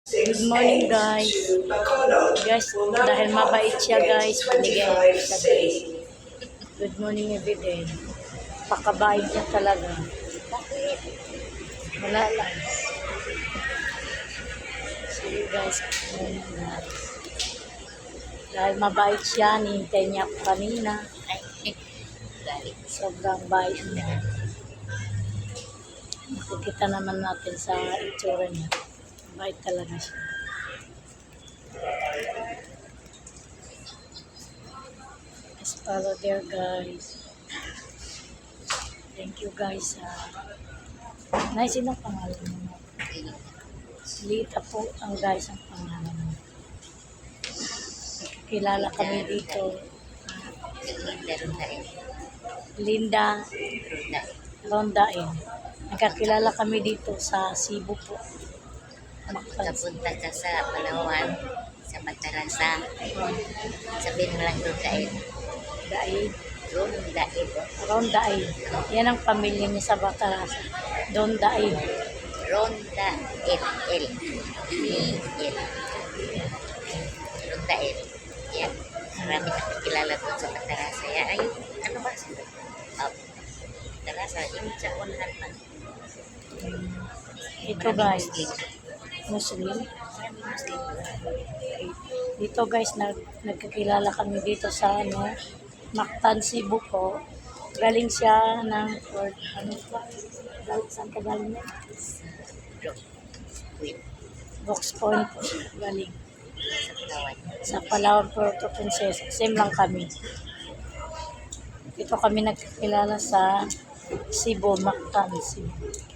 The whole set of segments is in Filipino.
Good morning guys. Guys, dahil mabait siya guys, binigyan ko siya guys. Good morning everyday. Pakabait niya talaga. Wala lang. Sige guys, good morning guys. Dahil mabait siya, nihintay niya ako kanina. Sobrang bait niya. Makikita naman natin sa itsura niya. Bait talaga siya. Let's follow there guys. Thank you guys. Nice, sino pangalan mo? Lita po ang guys ang pangalan mo. Kilala kami dito. Linda Rondain. Nagkakilala kami dito sa Cebu po. Magpunta ka sa Palawan, sa Batarasa. Sabihin mo lang Rondain. Rondain. Rondain. Yan ang pamilya niya sa Batarasa. Rondain. Rondain. L. E-L. Rondain. Yan. Marami nakikilala doon sa Batarasa. Yan. Ay, ano ba? Batarasa. Yung sa unahan pa. Ito guys. Muslim. Dito guys, nagkakilala kami dito sa Mactan, Cebu po. Galing siya ng saan ka galing na? Box Point po. Galing. Sa Palawan, Puerto Princesa. Same lang kami. Dito kami nagkakilala sa Cebu, Mactan, Cebu.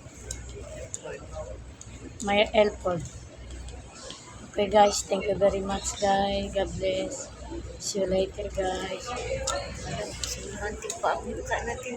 May airport. Okay guys, thank you very much guys. God bless. See you later guys. Nanti pa ang mukha natin